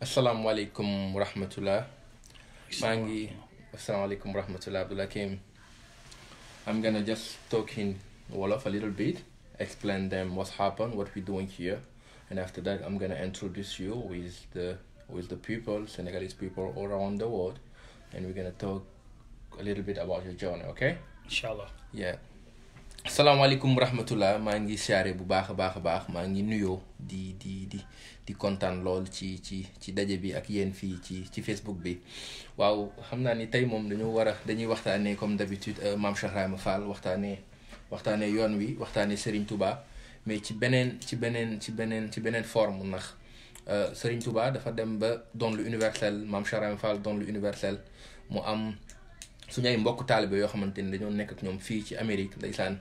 Assalamualaikum warahmatullah. Mangi. Assalamualaikum warahmatullah Abdoul Hakim. I'm gonna just talk in Wolof a little bit, explain them what's happened, what we're doing here, and after that I'm gonna introduce you with the people, Senegalese people all around the world, and we're gonna talk a little bit about your journey, okay? Inshallah. Yeah. Assalamualaikum warahmatullah. Maa ngi siyaare bu baax a baax maa ngi nuyoo di kontaan lool ci daje bi ak yéen fii ci Facebook bi. waaw xam naa ni tey moom dañuy waxtaanee comme d'habitude Maam Cheikh Ibrahima Fall waxtaanee yoon wi waxtaanee Serigne Touba mais ci beneen forme ndax Serigne Touba dafa dem ba doon lu universel Maam Cheikh Ibrahima Fall doon lu universel mu am suñu ay mbokk taalibe yoo xamante ni dañoo nekk ak ñoom fii ci Amérique ndeysaan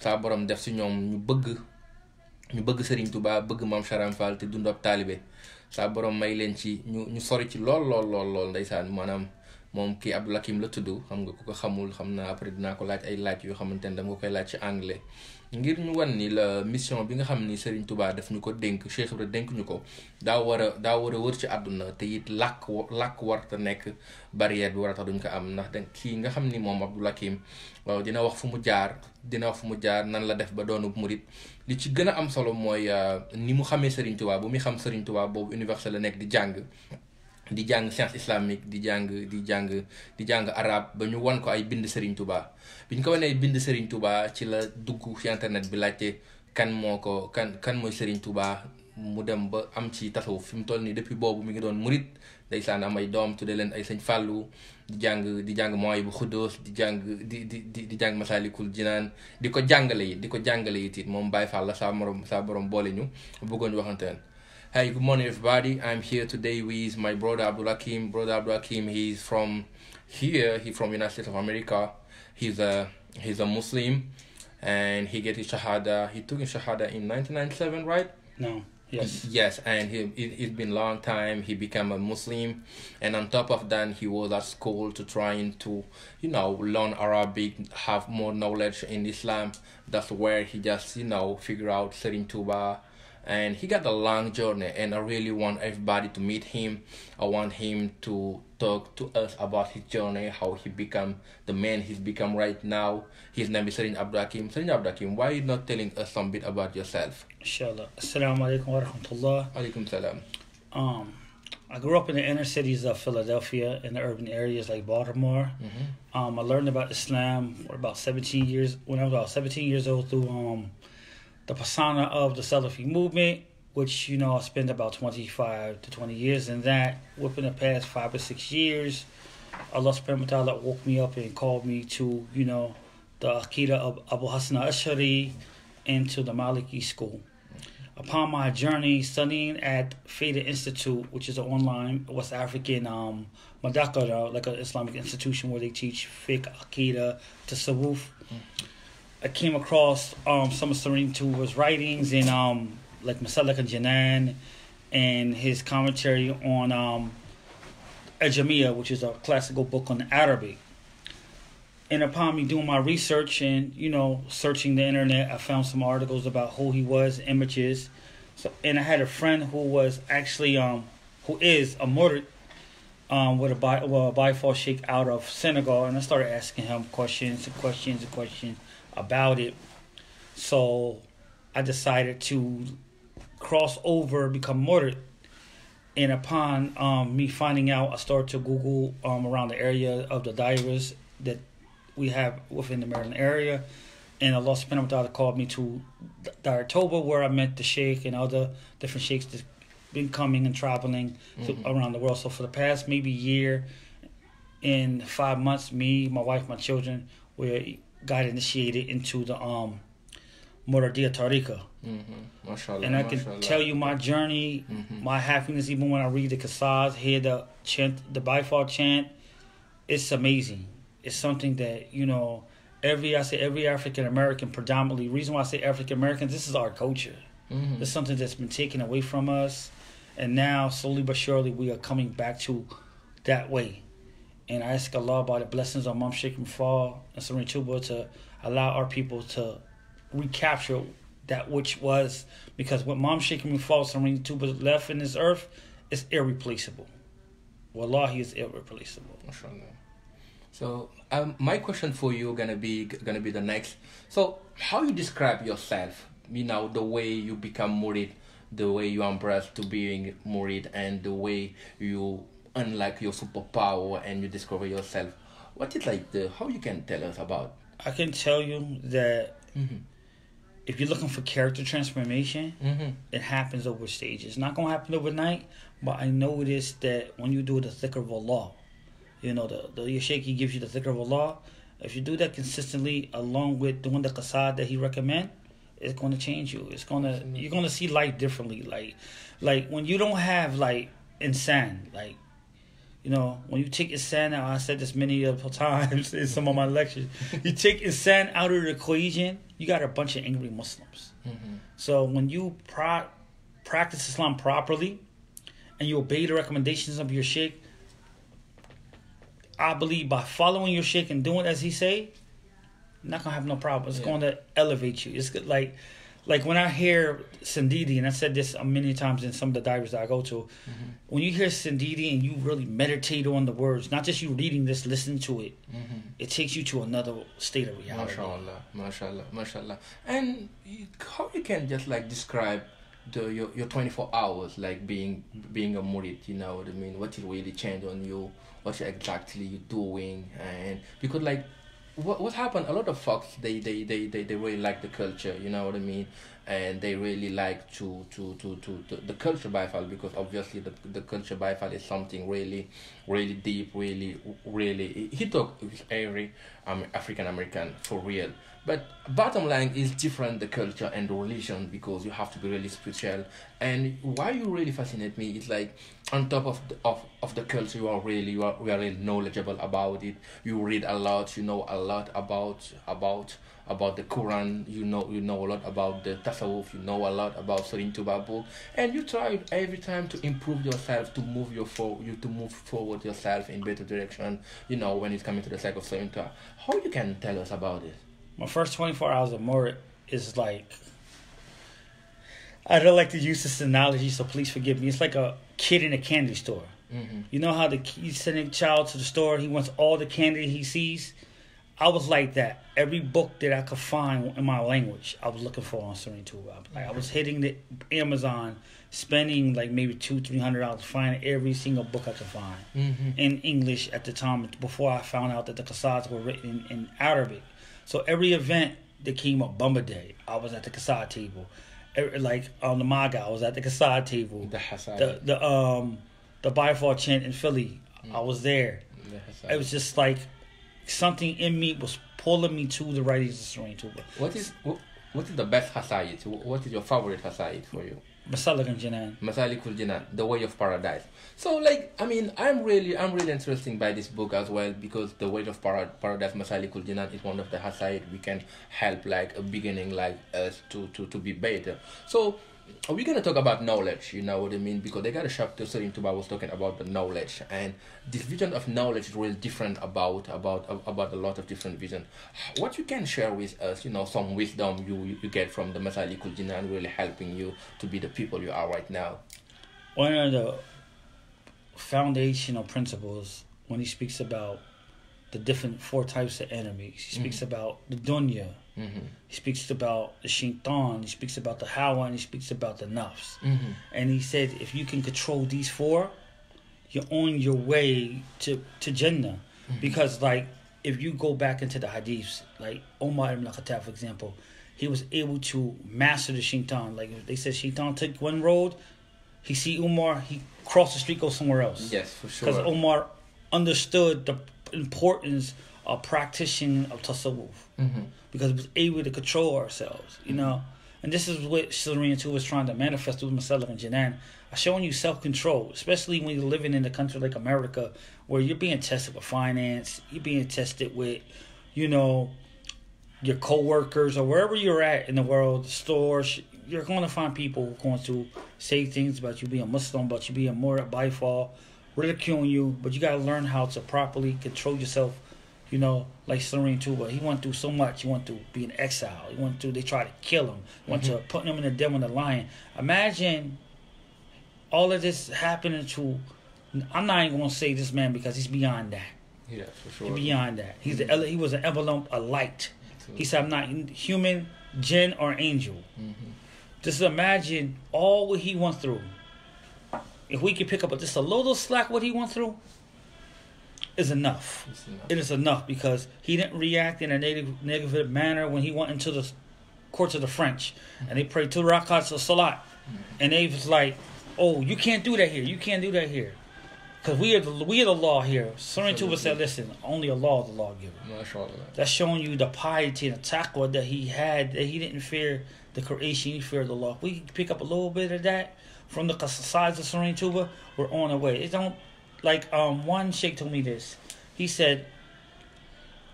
saa borom def si ñoom ñu bëgg Serigne Touba bëgg Maam Cheikh Ibrahima Fall te dund ab taalibe saa borom may leen ci ñu sori ci lool ndeysaan maanaam moom kii Abdoul Hakim la tudd xam nga ku ko xamul xam naa après dinaa ko laaj ay laaj yoo xamante ne dama koy laaj ci anglais ngir ñu wan ni la mission bi nga xam ni Serigne Touba daf ñu ko dénk Cheikh Ibra dénk ñu ko daa war a wër ci àdduna te it làkk war te nekk barrière bi war a tax duñ ko am ndax da kii nga xam ni moom Abdoul Hakim waaw dina wax fu mu jaar nan la def ba doonu murit li ci gën a am solo mooy ni mu xamee Serigne Touba bu muy xam Serigne Touba boobu université la nekk di jàng science islamique di jàng arabe ba ñu wan ko ay bind Serigne Touba bi ñu ko wanee bind Serigne Touba ci la dugg ci internet bi laajte kan mooy Serigne Touba mu dem ba am ci tasawuf fi mu toll nii depuis boobu mi ngi doon murit ndeysaan am ay doom tuddee leen ay sëñ Fàllu di jàng mooy bu xuddoos di jàng Masaalikul Jinaan di ko jàngale it moom Baye Fall la saa borom boole ñu bëggoon waxante. Hey, good morning everybody. I'm here today with my brother Abdoul Hakim. Brother Abdoul Hakim, he's from here. He's from United States of America. He's a Muslim, and he get his shahada. He took his shahada in 1997, right? No. Yes. Yes, and it's been a long time. He became a Muslim, and on top of that, he was at school to trying to, learn Arabic, have more knowledge in Islam. That's where he just, figure out Serigne Touba. And he got a long journey, and I really want everybody to meet him. I want him to talk to us about his journey, how he become the man he's become right now. His name is Serigne Abdoul Hakim. Serigne Abdoul Hakim, why are you not telling us some bit about yourself? Inshallah. Assalamu alaikum wa rahmatullah. Alaikum salam. I grew up in the inner cities of Philadelphia, in the urban areas like Baltimore. I learned about Islam when I was about 17 years old through the persona of the Salafi movement, which, I spent about 25 to 20 years in that. Within the past 5 or 6 years, Allah subhanahu wa ta'ala woke me up and called me to, the Aqidah of Abu Hassan al-Ash'ari and to the Maliki school. Upon my journey studying at Fada Institute, which is an online West African madakara, like an Islamic institution where they teach fiqh, Aqidah, tasawwuf, I came across some of Serigne Touba's writings in like Masalik al-Janan and his commentary on Ajamiya, which is a classical book on Arabic. And upon me doing my research and, searching the internet, I found some articles about who he was, images. And I had a friend who was actually, who is a murid with a Baye Sheikh out of Senegal. And I started asking him questions about it. So I decided to cross over, become murid. And upon me finding out, I started to Google around the area of the dairas that we have within the Maryland area. And Allah subhanahu wa ta'ala called me to Dar Toba, where I met the sheikh and other different sheikhs that's been coming and traveling around the world. So for the past maybe year and 5 months, me, my wife, my children, got initiated into the Muradiya Tariqa. Mashallah, and I can tell you my journey, my happiness, even when I read the Qasas, hear the chant, the Baye chant, it's amazing. It's something that, every African American predominantly, reason why I say African Americans, this is our culture. It's something that's been taken away from us. And now, slowly but surely, we are coming back to that way. And I ask Allah by the blessings of Imam Sheikh Fall and Serigne Touba to allow our people to recapture that which was, because what Imam Sheikh Fall, Serigne Touba left in this earth is irreplaceable. Wallahi is irreplaceable. MashaAllah. So my question for you gonna be the next. So how you describe yourself? The way you become murid, the way you embrace to being murid, and the way you unlock your superpower and you discover yourself. What is like how you can tell us about? I can tell you that if you're looking for character transformation, it happens over stages. It's not gonna happen overnight, but I noticed that when you do the dhikr of Allah, your sheikh, he gives you the dhikr of Allah. If you do that consistently, along with doing the qasad that he recommend, it's going to change you. You're going to see life differently. Like when you don't have insan, when you take insan out, I said this many other times in some of my lectures. You take insan out of the equation, you got a bunch of angry Muslims. So when you practice Islam properly and you obey the recommendations of your sheikh, I believe by following your sheikh and doing as he say, you're not gonna have no problem. It's going to elevate you. It's good, like when I hear Sindidi, and I said this many times in some of the divers that I go to, when you hear Sindidi and you really meditate on the words, not just you reading this, listen to it, it takes you to another state of reality. MashaAllah. And how you can just describe your 24 hours being a murid, you know what I mean? What it really changed on you? What exactly you doing? And because what happened, a lot of folks they really like the culture, you know what I mean, and they really like to the culture by far, because obviously the culture by far is something really deep, really he talk with every African American for real. But bottom line is different, the culture and the religion, because you have to be really spiritual. And why you really fascinate me is on top of the culture, we are really knowledgeable about it. You read a lot, you know a lot about the Quran, you know a lot about the Tasawwuf, you know a lot about Surin Tuba book, and you try every time to improve yourself, to move forward yourself in better direction, when it's coming to the sake of Surin Tuba. How you can tell us about it? My first 24 hours of Murid is I don't like to use this analogy, so please forgive me. It's like a kid in a candy store. You know how you send a child to the store, he wants all the candy he sees? I was like that. Every book that I could find in my language, I was looking for on Surin Tuba. I was hitting the Amazon, spending maybe $200-300 finding every single book I could find in English at the time, before I found out that the qasads were written in Arabic. So every event that came up, Bumba Day, I was at the qasad table. On the Maga, I was at the qasad table. The Baye chant in Philly, I was there. It was just something in me was pulling me to the writings of Surin Tuba. What is the best hasaid? What is your favorite hasaid for you? Masalikul Jinan, the way of paradise. So I'm really interested by this book as well, because the way of paradise, Masalikul Jinan, is one of the hasaid we can help a beginning like us to be better. So we're gonna talk about knowledge, you know what I mean, because they got a chapter Surin Tuba was talking about the knowledge, and this vision of knowledge is really different about a lot of different vision. What you can share with us, some wisdom you get from the Masalikul Jinan, really helping you to be the people you are right now. One of the foundational principles, when he speaks about the different 4 types of enemies, he speaks about the dunya, he speaks about the shaitan, he speaks about the hawa, and he speaks about the nafs. And he said, if you can control these 4, you're on your way to Jannah. Because if you go back into the hadiths, Umar ibn Khattab, for example, he was able to master the shaitan. They said shaitan took one road, he see Umar, he crossed the street, go somewhere else. Yes, for sure. Because Umar understood the importance of practicing of tasawwuf, because it was able to control ourselves, And this is what Surin Tuba was trying to manifest through Masalikul Jinan, showing you self-control, especially when you're living in a country like America, where you're being tested with finance, you're being tested with, your co-workers, or wherever you're at in the world, the stores. You're going to find people who are going to say things about you being Muslim, about you being more by fall, ridiculing you, but you got to learn how to properly control yourself. Like Surin Tuba, he went through so much. He went through being exiled. They tried to kill him. Went to putting him in the den with a lion. Imagine all of this happening to. I'm not even gonna say this man because he's beyond that. Yeah, for sure. He's beyond that. He was an envelope, a light. He said, "I'm not human, jinn, or angel." Mm-hmm. Just imagine all what he went through. If we could pick up just a little slack what he went through, is enough. It is enough because he didn't react in a negative manner when he went into the courts of the French and they prayed two rakats of salat, and they was like, "Oh, you can't do that here. You can't do that here." Because we are the law here. Surrey Tuba said, listen, only Allah is the lawgiver. That's showing you the piety and the taqwa that he had, that he didn't fear the creation, he feared the law. If we can pick up a little bit of that from the sides of Surrey Tuba, we're on our way. It don't, like one sheikh told me this. He said,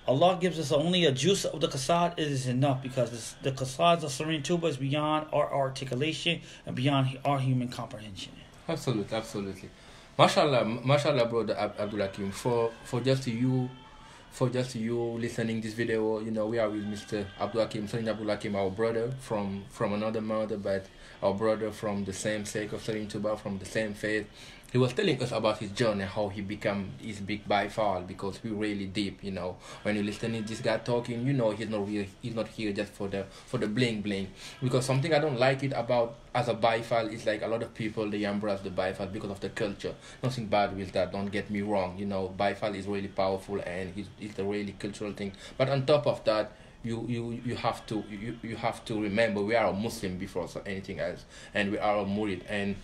Allah gives us only a juice of the qasad, it is enough because the qasads of Surrey Tuba is beyond our articulation and beyond our human comprehension. Absolutely. Mashallah, brother Abdul Hakim, for just you listening this video, we are with Mr. Abdul Hakim, Sarin Abdul Hakim, our brother from another mother, but our brother from the same sake of Sarin Tuba, from the same faith. He was telling us about his journey, how he became his big Baye fall, because we really deep, When you listen to this guy talking, he's not here just for the bling bling. Because something I don't like it about as a Baye fall is like a lot of people they embrace the Baye fall because of the culture. Nothing bad with that, don't get me wrong. Baye fall is really powerful and it's a really cultural thing. But on top of that, you have to remember we are a Muslim before anything else, and we are a murid, and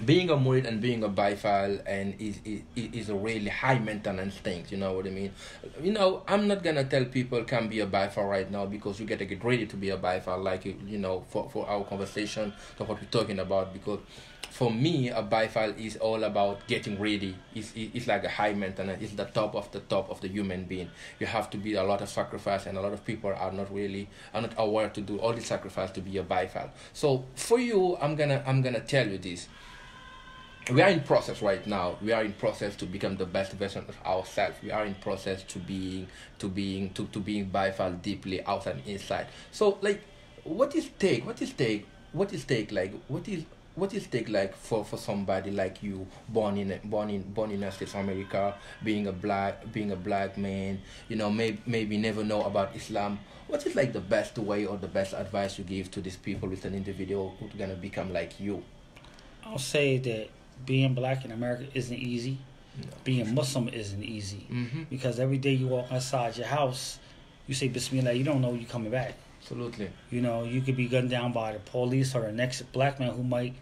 being a murid and being a Baye fall and is a really high maintenance thing, you know what I mean? I'm not gonna tell people can be a Baye fall right now because you gotta get ready to be a Baye fall, like for our conversation, for what we're talking about, because for me a Baye fall is all about getting ready. It's like a high maintenance, it's the top of the human being. You have to be a lot of sacrifice, and a lot of people are not aware to do all the sacrifice to be a Baye fall. So for you, I'm gonna tell you this. We are in process right now. We are in process to become the best version of ourselves. We are in process to being Baye fall deeply outside and inside. So like, what is take like for somebody like you born in United States of America, being a black man, maybe never know about Islam. What is like the best way or the best advice you give to these people with an individual who's gonna become like you? I'll say that being black in America isn't easy. No, being Muslim isn't easy. Mm-hmm. Because every day you walk outside your house, you say Bismillah, you don't know you're coming back. Absolutely. You could be gunned down by the police or the next black man who might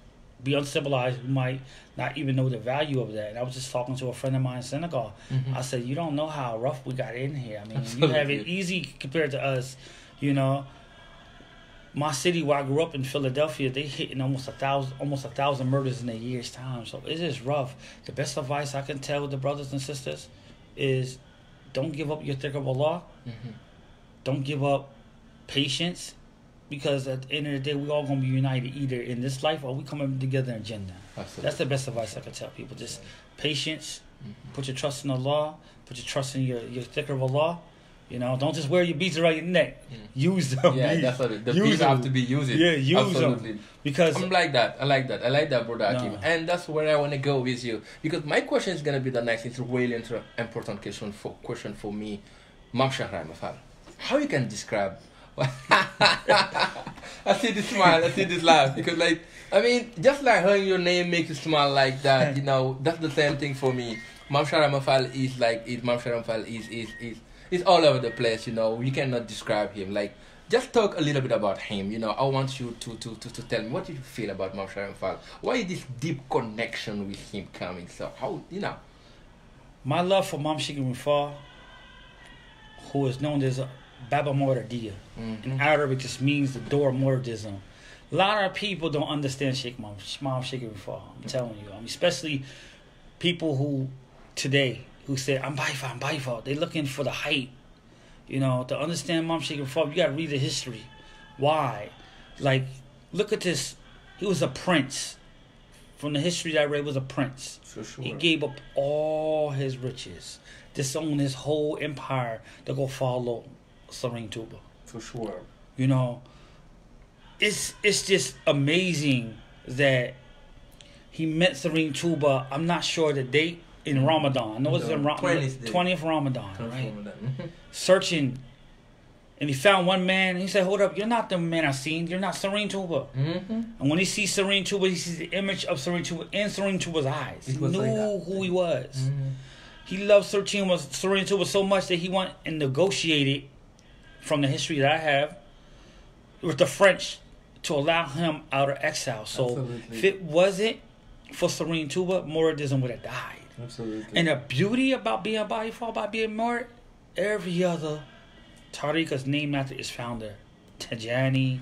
be uncivilized, who might not even know the value of that. And I was just talking to a friend of mine in Senegal. Mm-hmm. I said, you don't know how rough we got in here. I mean, Absolutely. You have it easy compared to us, My city where I grew up in Philadelphia, they hitting almost a thousand murders in a year's time. So it is rough. The best advice I can tell the brothers and sisters is don't give up your dhikr of Allah. Mm-hmm. Don't give up patience, because at the end of the day, we all gonna be united either in this life or we coming together in Jannah. Absolutely. That's the best advice I can tell people. Just patience. Mm-hmm. Put your trust in Allah. Put your trust in your dhikr of Allah. Don't just wear your beads around your neck. Use them. Yeah, that's what the beads have to be used. Yeah, use Absolutely. them. Because I'm like that. I like that, brother Hakim. And that's where I want to go with you. Because my question is gonna be the next. It's a really important question for me. Mamshahra Mafal. How you can describe? I see this smile. I see this laugh. Because just like hearing your name makes you smile like that. That's the same thing for me. Mamshahra Mafal is like Mamshahra Mafal is. It's all over the place, You cannot describe him. Just talk a little bit about him. I want you to tell me what did you feel about Mamshahra Mafal. Why this deep connection with him coming? So how my love for Mamshahra Mafal, who is known as Baba Moradiya. Mm-hmm. In Arabic, just means the door of Moradism. A lot of people don't understand Mamshahra Mafal. I'm telling you, especially people who today. Who said, I'm Baye fall. They're looking for the hype. To understand Mamshahra Mafal, you got to read the history. Why? Look at this. He was a prince. From the history that I read, was a prince. For sure. He gave up all his riches, disowned his whole empire to go follow Sarin Tuba. For sure. It's just amazing that he met Serene Tuba. I'm not sure the date in Ramadan. I know it's in 20th Ramadan, right? Searching, and he found one man. And he said, "Hold up, you're not the man I seen. You're not Serene Tuba." And when he sees Serene Tuba, he sees the image of Serene Tuba in Serene Tuba's eyes. He knew who he was. He loved Serene Tuba so much that he went and negotiated, from the history that I have, with the French to allow him out of exile. So if it wasn't for Serene Tuba, Mouridism would have died. Absolutely. And the beauty about being Baye Fall, about being Mourid, every other tariq is named after its founder. Tijani,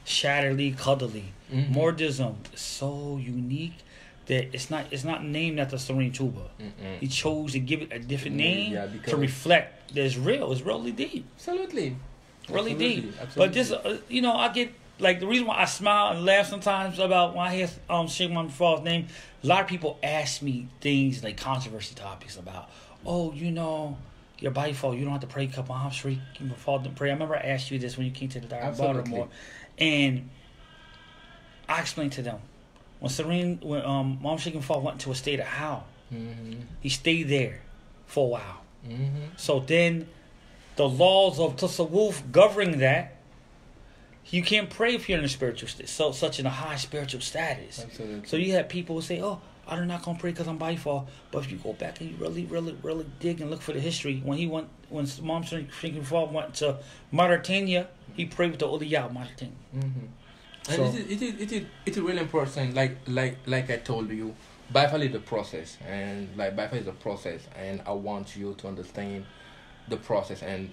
Shatterly, Qadali. Mouridism is so unique that it's not named after Serene Tuba. He chose to give it a different name to reflect that it's real. It's really deep. Absolutely. Really deep. But this, I get, like, the reason why I smile and laugh sometimes about when I hear Sheikh Muhammad Fall's name, a lot of people ask me things like controversy topics about, your Baye Fall, you don't have to pray Kapam Shriek, you fall to pray. I remember I asked you this when you came to the Dar Baltimore. And I explained to them, when Mom Sheikh Fall went to a state of how, he stayed there for a while. So then the laws of Tasawwuf governing that, you can't pray if you're in a spiritual state, such in a high spiritual status. Absolutely. So you have people who say, I'm not going to pray because I'm Baye Fall. But if you go back and you really, really, really dig and look for the history, when Mom Sheikh Fall went to Mauritania, he prayed with the Awliya of Mauritania. And it is really important. Like I told you, Baye Fall is a process, and Baye Fall is a process, and I want you to understand the process. And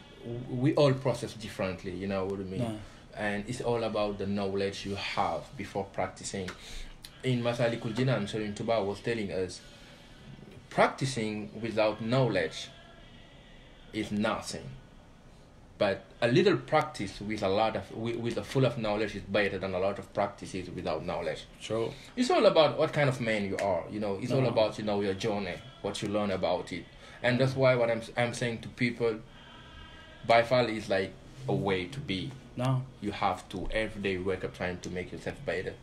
we all process differently. You know what I mean? No. And it's all about the knowledge you have before practicing. In Masalikul Jinan, Serene Tuba was telling us, practicing without knowledge is nothing. But a little practice with a full of knowledge is better than a lot of practices without knowledge. True. It's all about what kind of man you are. It's all about your journey, what you learn about it, and that's why what I'm saying to people, Baye Fall is like a way to be. No. You have to every day wake up trying to make yourself better.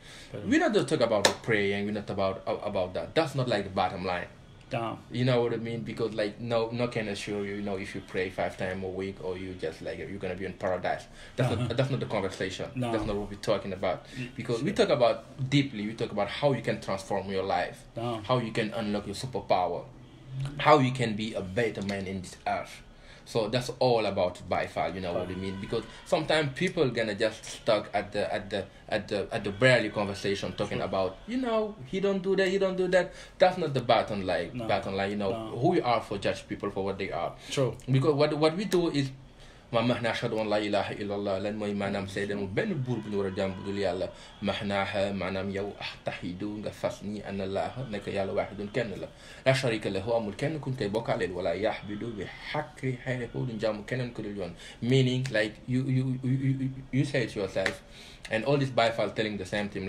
We're not just talking about praying. We're not about that. That's not like the bottom line. No. You know what I mean? Because no can assure you, if you pray 5 times a week or you just you're gonna be in paradise. That's not the conversation. No. That's not what we're talking about. Because we talk about deeply. We talk about how you can transform your life. No. How you can unlock your superpower. How you can be a better man in this earth. So that's all about Baye Fall, you know what I mean? Because sometimes people gonna just stuck at the barely conversation talking about, he don't do that. That's not the bottom line. Who we are for judge people for what they are. True. Because what we do is mahna ashhadu an la ilaha illallah lan mooy maanaam seede mu benn buur bu ñu war a jaam bu dul yàlla mahnaaha maanaam yow tahidu nga fas ni an allah nekk yàlla waahidun kenn la sharika lahu amul kenn kuñ koy bokkaaleel wala yahbidu bi haqqi xayrihi duñ jaamu keneen ku dul yoon. Meaning, like you say it yourself, and all this Baye Fall telling the same thing,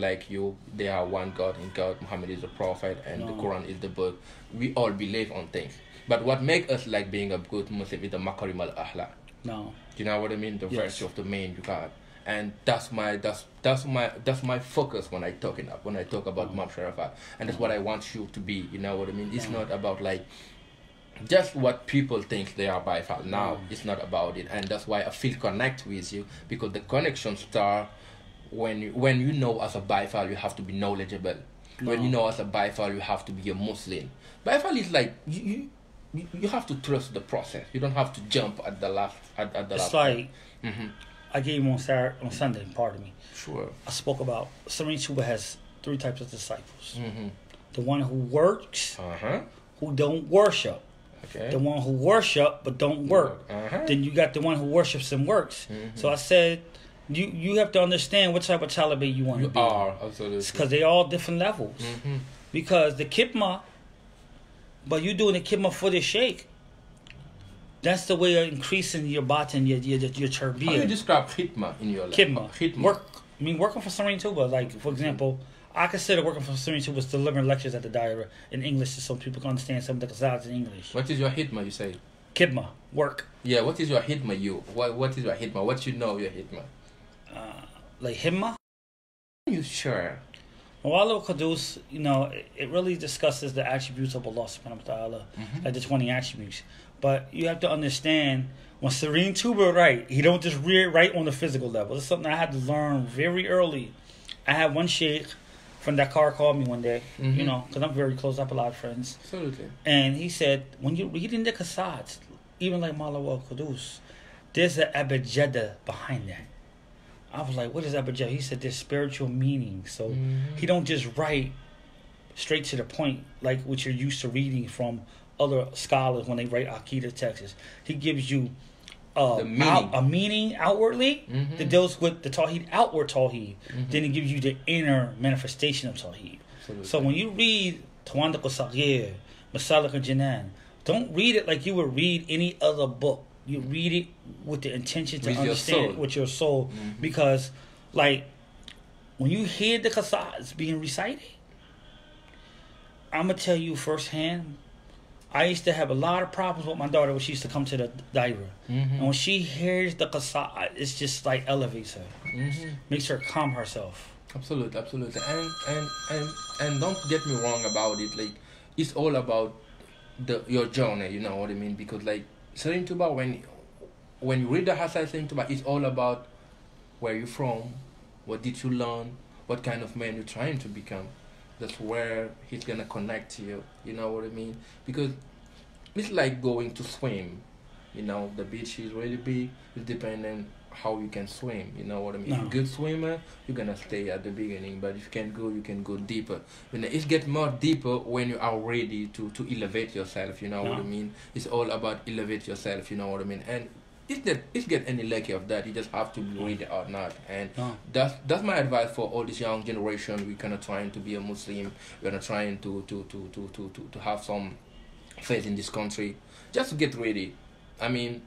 they are one God, and God Muhammad is the prophet, and the Quran is the book. We all believe on things, but what makes us like being a good Muslim is the makarim al akhlaq. No. Do you know what I mean? The virtue of the main regard. And that's my focus when I talk about Imam Sharafat. And that's what I want you to be, you know what I mean? It's not about just what people think they are Baye Fall. Now it's not about it. And that's why I feel connect with you, because the connection starts when you know as a Baye Fall you have to be knowledgeable. When you know as a Baye Fall you have to be a Muslim. Baye Fall is like you have to trust the process. You don't have to jump at the last. It's like I gave him on Sunday. Pardon me. Sure. I spoke about Serene Tuba has 3 types of disciples. The one who works, who don't worship. Okay. The one who worship but don't work. Then you got the one who worships and works. So I said, you have to understand what type of Taliban you want to be. You are, absolutely. Because they all different levels. Because the Kipma, but you doing the Kipma for the Sheikh, that's the way of increasing your batin, your tarbiyah. How do you describe khidma in your life? Khidma. Working for Serene Tuba, like, for example, I consider working for Serene Tuba delivering lectures at the Daira in English so people can understand some of the qasaids in English. What is your khidma, you say? Khidma, work. Yeah, what is your khidma, what is your khidma? What you know your khidma? Like himma? You sure? Mawala Qudus, it really discusses the attributes of Allah subhanahu wa ta'ala, like the 20 attributes. But you have to understand, when Serene Tuba write, he don't just write on the physical level. It's something I had to learn very early. I had one sheikh from Dakar called me one day, because I'm very close. I have a lot of friends. Absolutely. And he said, when you're reading the Qasats, even like Mawala Qudus, there's an abjada behind that. I was like, what is abjada? He said there's spiritual meaning. So he don't just write straight to the point like what you're used to reading from other scholars when they write Aqidah texts. He gives you a meaning outwardly that deals with the Tawheed, outward Tawheed. Then he gives you the inner manifestation of Tawheed. Absolutely. So when you read Tawandaq al-Saghir, Masalik al-Janan, don't read it like you would read any other book. You read it with the intention to understand it with your soul. Because, like, when you hear the Qasats being recited, I'm going to tell you firsthand, I used to have a lot of problems with my daughter when she used to come to the daira. And when she hears the Qasat, it's just like elevates her. Makes her calm herself. Absolutely. And don't get me wrong about it. Like, it's all about your journey, you know what I mean? Because, like, Serene Tuba, when you read the Hasai Serene Tuba, it's all about where you're from, what did you learn, what kind of man you're trying to become. That's where he's gonna connect to you, you know what I mean? Because it's like going to swim, the beach is really big. It's depending how you can swim, you know what I mean? If you're a good swimmer, you're gonna stay at the beginning, but if you can go, you can go deeper. It gets more deeper when you are ready to elevate yourself, you know what I mean? It's all about elevate yourself, you know what I mean? And it's get any lucky of that. You just have to be ready or not. And that's my advice for all this young generation. We're kind of trying to be a Muslim. We're gonna trying to have some faith in this country. Just get ready. I mean,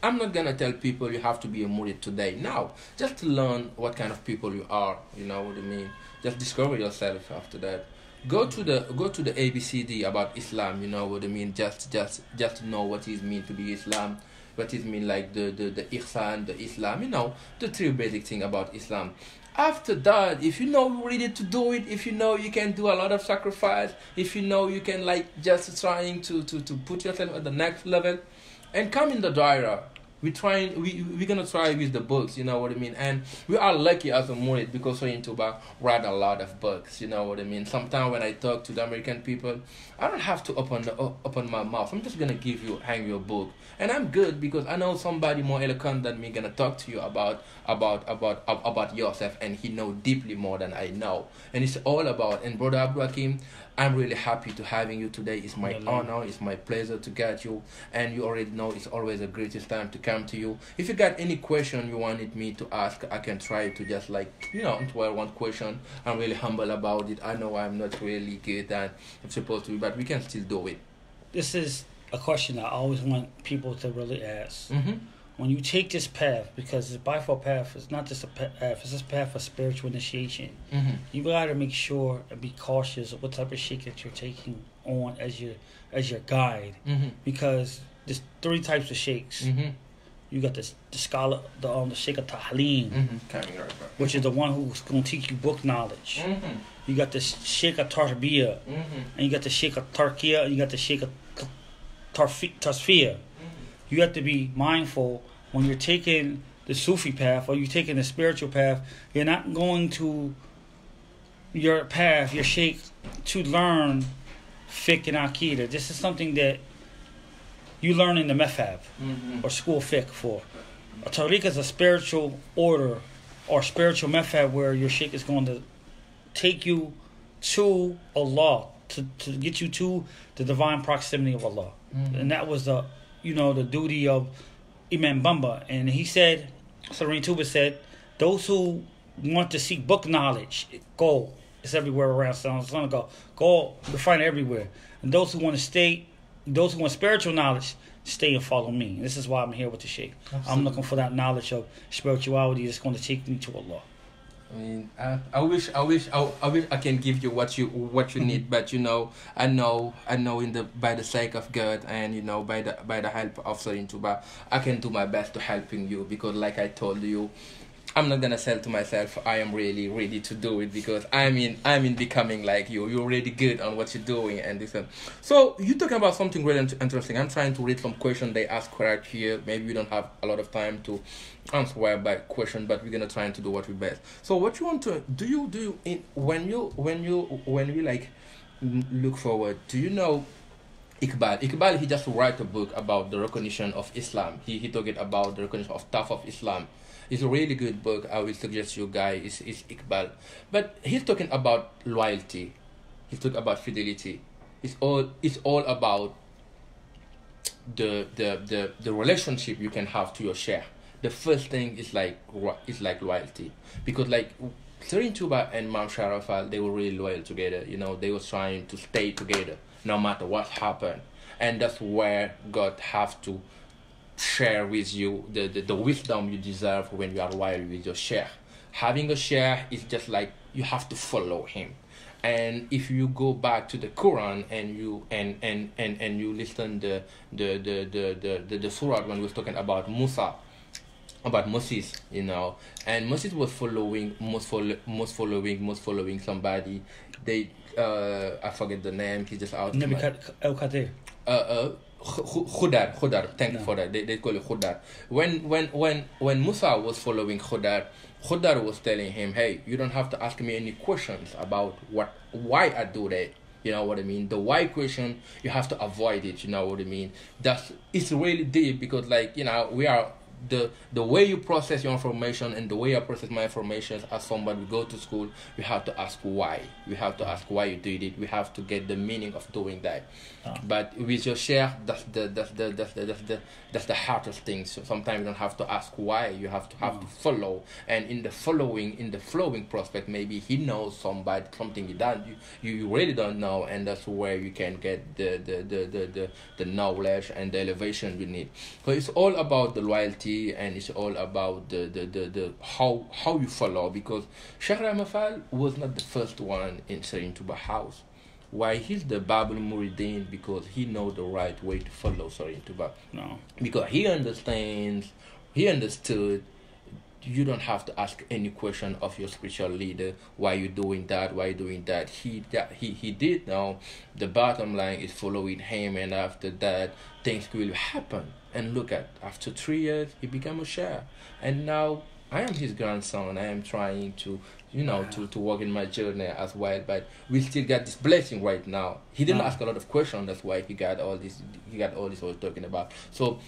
I'm not gonna tell people you have to be a murid today. No, just to learn what kind of people you are. You know what I mean? Just discover yourself after that. Go to the ABCD about Islam. You know what I mean? Just to know what it means to be Islam. What it means, like the Ihsan, the Islam. The three basic thing about Islam. After that, if you know you're ready to do it, if you know you can do a lot of sacrifice, if you know you can, like, just trying to put yourself at the next level, and come in the daira. We're gonna try with the books, you know what I mean? And we are lucky as a murid because we're into write a lot of books, you know what I mean? Sometimes when I talk to the American people, I don't have to open my mouth. I'm just gonna hang your book. And I'm good because I know somebody more eloquent than me gonna talk to you about yourself, and he know deeply more than I know. And it's all about, and Brother Abdoul Hakim, I'm really happy to having you today. It's my honor, it's my pleasure to get you, and you already know it's always the greatest time to come to you. If you got any question you wanted me to ask, I can try to just, like, answer one question. I'm really humble about it. I know I'm not really good and I'm supposed to be, but we can still do it. This is a question I always want people to really ask. When you take this path, because the Bible path is not just a path, it's this path of spiritual initiation. You gotta make sure and be cautious of what type of sheikh that you're taking on as your guide, because there's three types of sheikhs. You got the scholar, the sheikh of Tahlim, which is the one who's gonna teach you book knowledge. You got the sheikh of Tarbiyah, and you got the sheikh of Tarkiya, and you got the sheikh of Tasfiyah. You have to be mindful when you're taking the Sufi path or you're taking the spiritual path. You're not going to your path, your sheikh, to learn fiqh and aqidah. This is something that you learn in the methab or school fiqh for. A tariq is a spiritual order or spiritual methab where your sheikh is going to take you to Allah, to get you to the divine proximity of Allah. And that was the duty of Imam Bamba. And he said, Serene Tuba said, those who want to seek book knowledge, go. It's everywhere around San Go. Go, you can find it everywhere. And those who want spiritual knowledge, stay and follow me. And this is why I'm here with the Sheikh. Absolutely. I'm looking for that knowledge of spirituality that's going to take me to Allah. I mean, I wish I can give you what you need, but I know by the sake of God and by the help of Serene Tuba, I can do my best to helping you, because like I told you, I'm not gonna sell to myself I am really ready to do it, because I'm in becoming like you. You're really good on what you're doing and this. So you're talking about something really interesting. I'm trying to read some questions they ask right here. Maybe we don't have a lot of time to answer by question, but we're gonna try to do what we best. So what you want to do when you like look forward, do you know Iqbal, he just write a book about the recognition of Islam. He talking about the recognition of Taf of Islam. It's a really good book. I will suggest you guys is Iqbal. But he's talking about loyalty. He's talking about fidelity. It's all about the relationship you can have to your share. The first thing is like loyalty, because like Serigne Touba and Mam Sharafal, they were really loyal together. You know, they were trying to stay together no matter what happened, and that's where God have to share with you the wisdom you deserve when you are loyal with your sheikh. Having a sheikh is just like you have to follow him. And if you go back to the Quran and you listen the surah when we was talking about Moses, you know, and Moses was following somebody. They I forget the name. He just out. Al-Qadir. Khudar. Thank you for that. They call it Khudar. When Musa was following Khudar was telling him, hey, you don't have to ask me any questions about why I do that. You know what I mean? The why question, you have to avoid it. You know what I mean? It's really deep, because like, you know, we are the way you process your information and the way I process my information as somebody go to school, we have to ask why. We have to ask why you did it. We have to get the meaning of doing that. But with your share, that's the hardest thing. So sometimes you don't have to ask why. You have to follow. And in the flowing prospect, maybe he knows something you really don't know, and that's where you can get the knowledge and the elevation you need. So it's all about the loyalty, and it's all about the how you follow, because Cheikh Ramafal was not the first one in Serigne Touba house. Why he's the Babul Muridin? Because he knows the right way to follow Serigne Touba. No. Because he understood you don't have to ask any question of your spiritual leader, why you doing that, he did know. The bottom line is following him, and after that things will happen. And look at, after 3 years he became a sheikh, and now I am his grandson. I am trying to to walk in my journey as well, but we still got this blessing right now. He didn't ask a lot of questions, that's why he got all this I was talking about. So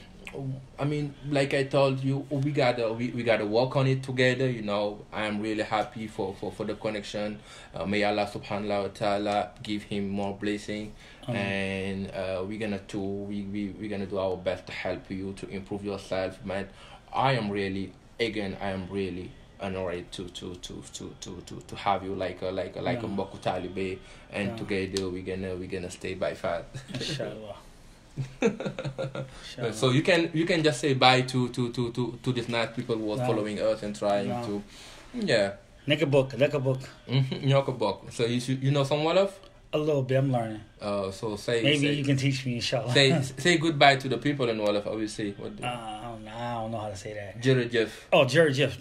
I mean, like I told you, we gotta work on it together. You know, I am really happy for the connection. May Allah subhanahu wa ta'ala give him more blessing. And we're gonna do our best to help you to improve yourself, man. I am really honored to have you like a Mboku Talibe, and together we're gonna stay by far. Inshallah. So you can just say bye to this nice people who was following us and trying to Nigga book. Nyoko book. So you know some Wolof? A little bit, I'm learning. So maybe you can teach me, inshallah. Say goodbye to the people in Wolof, obviously. I don't know how to say that. Jërëjëf. Oh, jërëjëf.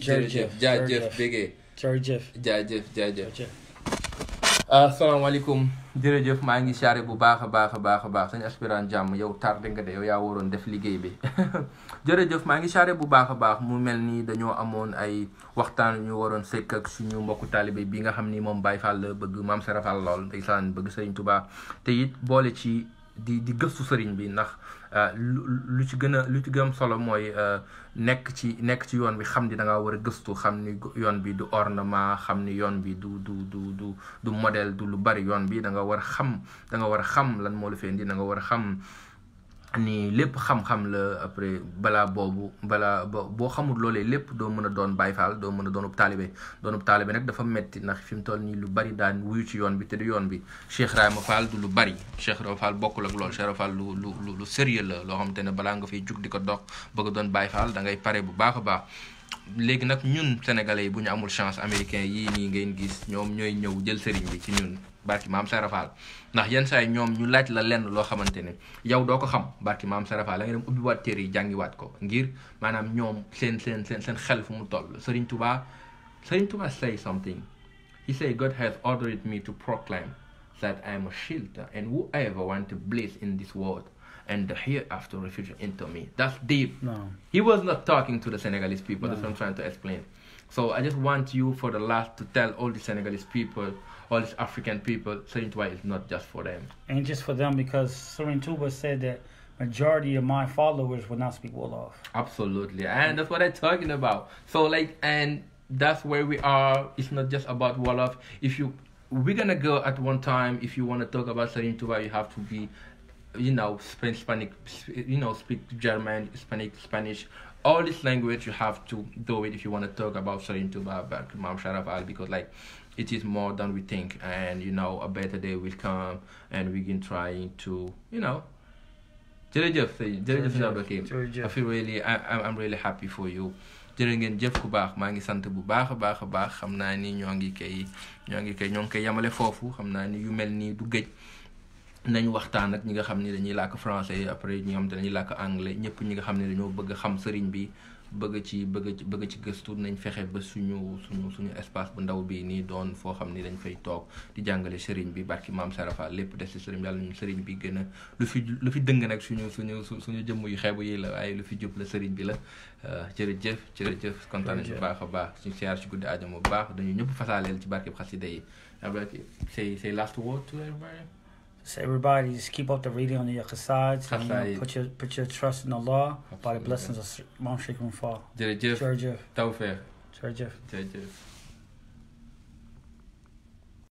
Jaajëf bégee. Jërëjëf. Asalaamaaleykum. Jërëjëf, maa ngi siyaare bu baax a sañ aspirant jàmm, yow tardé nga de, yow yaa waroon def liggéey bi. Jërëjëf, maa ngi siyaare bu baax mu mel ni dañoo amoon ay waxtaan ñu waroon sekk ak suñu mbokku taalibe bi nga xam ni moom Baye Fall la bëgg Maam Sera Fall lool, ndeysaan bëgg Serigne Touba, te it boole ci di gëstu sëriñ bi, ndax lu ci gën solo mooy nekk ci yoon bi, xam ni da nga war a gëstu, xam ni yoon bi du ornement, xam ni yoon bi du modèle, du lu bari. Yoon bi da nga war a xam lan moo la fi indi, da nga war a xam ni lépp xam-xam la. Après boo xamul loolee lépp doo mën a doon Baye Fall, doo mën a doonub taalibe nag dafa metti, ndax fi mu toll nii lu bari daan wuyu ci yoon bi te du yoon bi. Cheikh Rahma Fall du lu bari, Cheikh Rahma Fall bokkul ak loolu. Cheikh Rahma Fall lu sérieux la, loo xamante ne balaa nga fiy jug di ko dox bëgg a doon Baye Fall da ngay pare bu baax a baax. Léegi nag ñun sénégalais yi bu ñu amul chance, américain yii nii ngeen gis ñoom ñooy ñëw jël sëriñ bi ci ñun. barki maam Serafal ndax yenn saa yi ñoom ñu laaj la lenn loo xamante ne yow doo ko xam barki maam Serafal la nga dem ubbiwaat téere yi jàngiwaat ko ngir maanaam ñoom seen xel fu mu toll. Serigne Touba say something. He said, God has ordered me to proclaim that I am a shelter, and whoever want to bliss in this world and the hereafter refuge into me. That's deep. No. He was not talking to the Senegalese people. No. That's what I'm trying to explain. So I just want you for the last to tell all the Senegalese people, all these African people, Serigne Touba is not just for them. Ain't just for them, because Serigne Touba said that majority of my followers will not speak Wolof. Absolutely. And that's what I'm talking about. So like, and that's where we are. It's not just about Wolof. We're gonna go at one time. If you want to talk about Serigne Touba, you have to be, speak Spanish, speak German, Spanish, all this language. You have to do it if you want to talk about Serigne Touba, about Imam Sharaf Al, because like, it is more than we think, and a better day will come, and we can try to, jërëjëf Hakim. I feel really, I'm really happy for you. jërë ngeen jëf ku baax maa ngi sant bu baax a baax xam naa ni ñoo ngi koy yamale foofu xam naa ni yu mel nii du gëj nañ waxtaan ak ñi nga xam ni dañuy làkk français après ñi nga xam ne dañuy làkk anglais ñëpp ñi nga xam ne dañoo bëgg xam sëriñ bi bëgg ci gëstu nañ fexe ba suñu espace bu ndaw bi nii doon foo xam ni dañ fay toog di jàngale sëriñ bi barki maam Sarafa lépp des ci sëriñ yàlla ñu sëriñ bi gën a lu fi dëng nag suñu jëmm yu xeebu yi la waaye lu fi jub la sëriñ bi la jërëjëf kontaan nañ bu baax a baax suñu siyaar ci guddi aajama bu baax dañu ñëpp fasaaleel ci barkeb xasida yi say last word to everybody. So everybody, just keep up the reading on your qasids and put your trust in Allah. By the blessings of Imam Sheikh Mufal. Jërëjëf. Tawfeex. Jërëjëf.